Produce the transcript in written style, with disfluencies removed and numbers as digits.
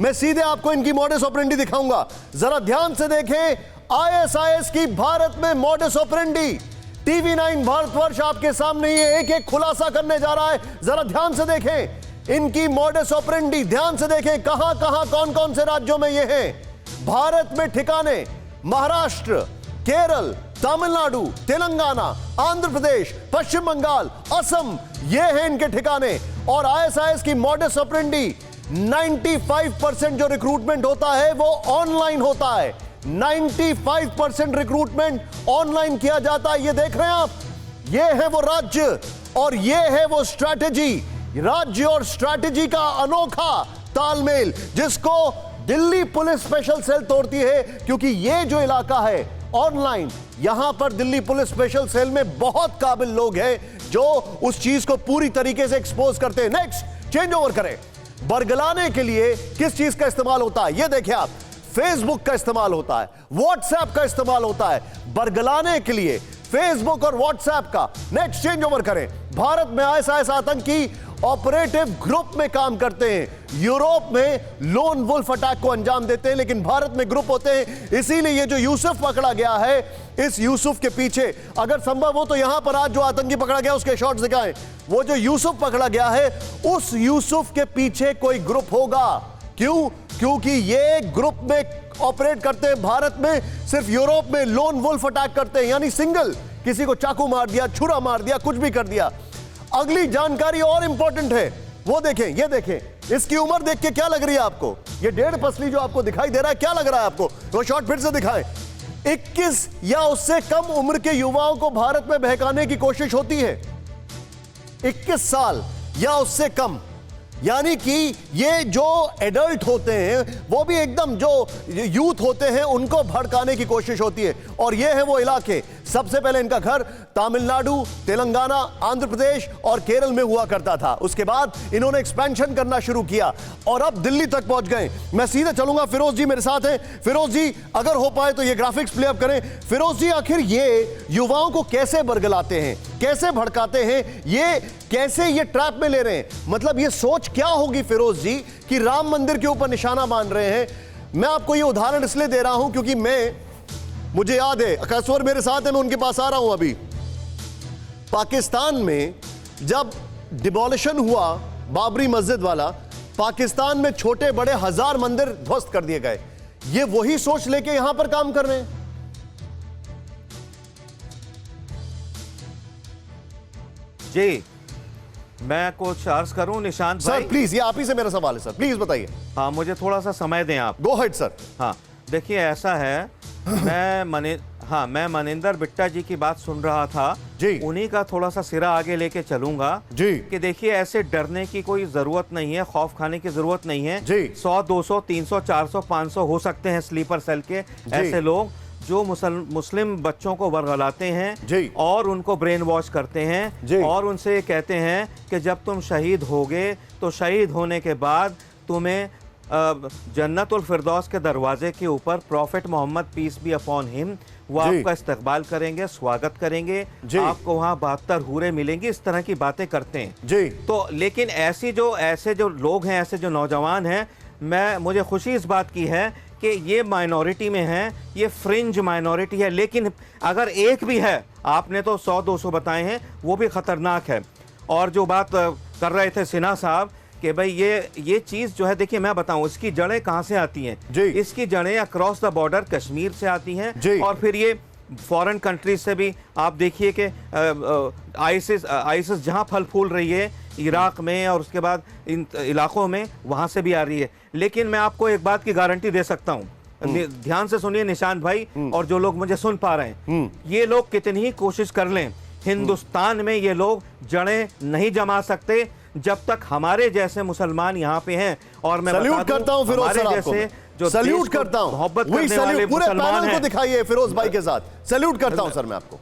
मैं सीधे आपको इनकी मॉडस ऑपरेंडी दिखाऊंगा। जरा ध्यान से देखें, आईएसआईएस की भारत में मॉडस ऑपरेंडी। टीवी9 भारतवर्ष आपके सामने ये एक एक खुलासा करने जा रहा है। जरा ध्यान से देखें इनकी मॉडस ऑपरेंडी, ध्यान से देखें कहां कहां कौन कौन से राज्यों में ये हैं। भारत में ठिकाने महाराष्ट्र, केरल, तमिलनाडु, तेलंगाना, आंध्र प्रदेश, पश्चिम बंगाल, असम, ये हैं इनके ठिकाने। और आईएसआईएस की मॉडस ऑपरेंडी 95% जो रिक्रूटमेंट होता है वो ऑनलाइन होता है। 95% रिक्रूटमेंट ऑनलाइन किया जाता है। ये देख रहे हैं आप, ये है वो राज्य और ये है वो स्ट्रैटेजी। राज्य और स्ट्रैटेजी का अनोखा तालमेल जिसको दिल्ली पुलिस स्पेशल सेल तोड़ती है, क्योंकि ये जो इलाका है ऑनलाइन, यहां पर दिल्ली पुलिस स्पेशल सेल में बहुत काबिल लोग हैं जो उस चीज को पूरी तरीके से एक्सपोज करते हैं। नेक्स्ट चेंज ओवर करें। बरगलाने के लिए किस चीज का इस्तेमाल होता है? ये देखिए आप, फेसबुक का इस्तेमाल होता है, व्हाट्सएप का इस्तेमाल होता है बरगलाने के लिए, फेसबुक और व्हाट्सएप का। नेक्स्ट चेंज ओवर करें। भारत में आईएसआईएस आतंकी ऑपरेटिव ग्रुप में काम करते हैं। यूरोप में लोन वुल्फ अटैक को अंजाम देते हैं, लेकिन भारत में ग्रुप होते हैं। इसीलिए ये जो यूसुफ पकड़ा गया है, इस यूसुफ के पीछे, अगर संभव हो तो यहां पर आज जो आतंकी पकड़ा गया उसके शॉट्स दिखाएं। वो जो यूसुफ पकड़ा गया है, उस यूसुफ के पीछे कोई ग्रुप होगा। क्यों? क्योंकि ये ग्रुप में ऑपरेट करते हैं। भारत में सिर्फ यूरोप में लोन वुल्फ अटैक करते हैं, यानी सिंगल, किसी को चाकू मार दिया, छुरा मार दिया, कुछ भी कर दिया। अगली जानकारी और इंपॉर्टेंट है, वो देखें, ये देखें, इसकी उम्र देख के क्या लग रही है आपको? ये 1.5 पसली जो आपको दिखाई दे रहा है, क्या लग रहा है आपको? वो शॉट फिर से दिखाएं। 21 या उससे कम उम्र के युवाओं को भारत में बहकाने की कोशिश होती है। 21 साल या उससे कम, यानी कि ये जो एडल्ट होते हैं, वो भी एकदम जो यूथ होते हैं, उनको भड़काने की कोशिश होती है। और ये है वो इलाके, सबसे पहले इनका घर तमिलनाडु, तेलंगाना, आंध्र प्रदेश और केरल में हुआ करता था। उसके बाद इन्होंने एक्सपेंशन करना शुरू किया और अब दिल्ली तक पहुंच गए। मैं सीधे चलूंगा, फिरोज जी मेरे साथ हैं। फिरोज जी, अगर हो पाए तो ये ग्राफिक्स प्ले अप करें। फिरोज जी, आखिर ये युवाओं को कैसे बरगलाते हैं, कैसे भड़काते हैं, ये कैसे ये ट्रैप में ले रहे हैं? मतलब ये सोच क्या होगी फिरोज जी कि राम मंदिर के ऊपर निशाना बांध रहे हैं? मैं आपको ये उदाहरण इसलिए दे रहा हूं क्योंकि मुझे याद है, कसवर मेरे साथ है, मैं उनके पास आ रहा हूं अभी। पाकिस्तान में जब डिमोलिशन हुआ बाबरी मस्जिद वाला, पाकिस्तान में छोटे बड़े 1000 मंदिर ध्वस्त कर दिए गए। ये वही सोच लेके यहां पर काम कर रहे हैं। जी, मैं कुछ अर्ज करूं निशांत भाई? सर प्लीज, ये आप ही से मेरा सवाल है सर, प्लीज बताइए। हाँ, मुझे थोड़ा सा समय दें आप। गो हेड सर। हाँ, देखिए ऐसा है, मैं मनिंदर बिट्टा जी की बात सुन रहा था जी, उन्हीं का थोड़ा सा सिरा आगे लेके चलूंगा जी, कि देखिए ऐसे डरने की कोई जरूरत नहीं है, खौफ खाने की जरूरत नहीं है जी। 100, 200, 300, 400, 500 हो सकते हैं स्लीपर सेल के ऐसे लोग जो मुस्लिम बच्चों को बरगलाते हैं और उनको ब्रेन वॉश करते हैं और उनसे कहते हैं कि जब तुम शहीद होगे तो शहीद होने के बाद तुम्हें जन्नतुल फिरदौस के दरवाजे के ऊपर prophet Mohammed peace be upon him, वो आपका इस्तकबाल करेंगे, स्वागत करेंगे, आपको वहाँ 72 हूरें मिलेंगी, इस तरह की बातें करते हैं जी। तो लेकिन ऐसे जो लोग हैं, ऐसे जो नौजवान हैं, मुझे खुशी इस बात की है कि ये माइनॉरिटी में हैं, ये फ्रिंज माइनॉरिटी है, लेकिन अगर एक भी है, आपने तो 100-200 बताए हैं, वो भी खतरनाक है। और जो बात कर रहे थे सिन्हा साहब कि भाई ये चीज़ जो है, देखिए मैं बताऊं इसकी जड़ें कहाँ से आती हैं। इसकी जड़ें अक्रॉस द बॉर्डर कश्मीर से आती हैं और फिर ये फॉरेन कंट्रीज से भी आप देखिए कि आईसिस जहाँ फल फूल रही है इराक में और उसके बाद इन इलाकों में, वहाँ से भी आ रही है। लेकिन मैं आपको एक बात की गारंटी दे सकता हूँ, ध्यान से सुनिए निशांत भाई और जो लोग मुझे सुन पा रहे हैं, ये लोग कितनी ही कोशिश कर लें, हिंदुस्तान में ये लोग जड़ें नहीं जमा सकते जब तक हमारे जैसे मुसलमान यहाँ पे हैं। और मैं सल्यूट करता हूँ फिरोज सर आपको, जो सल्यूट करता हूँ, मोहब्बत करने वाले पूरे पैनल मुसलमान को हैं। दिखाइए फिरोज भाई के साथ, सल्यूट करता हूँ सर मैं आपको।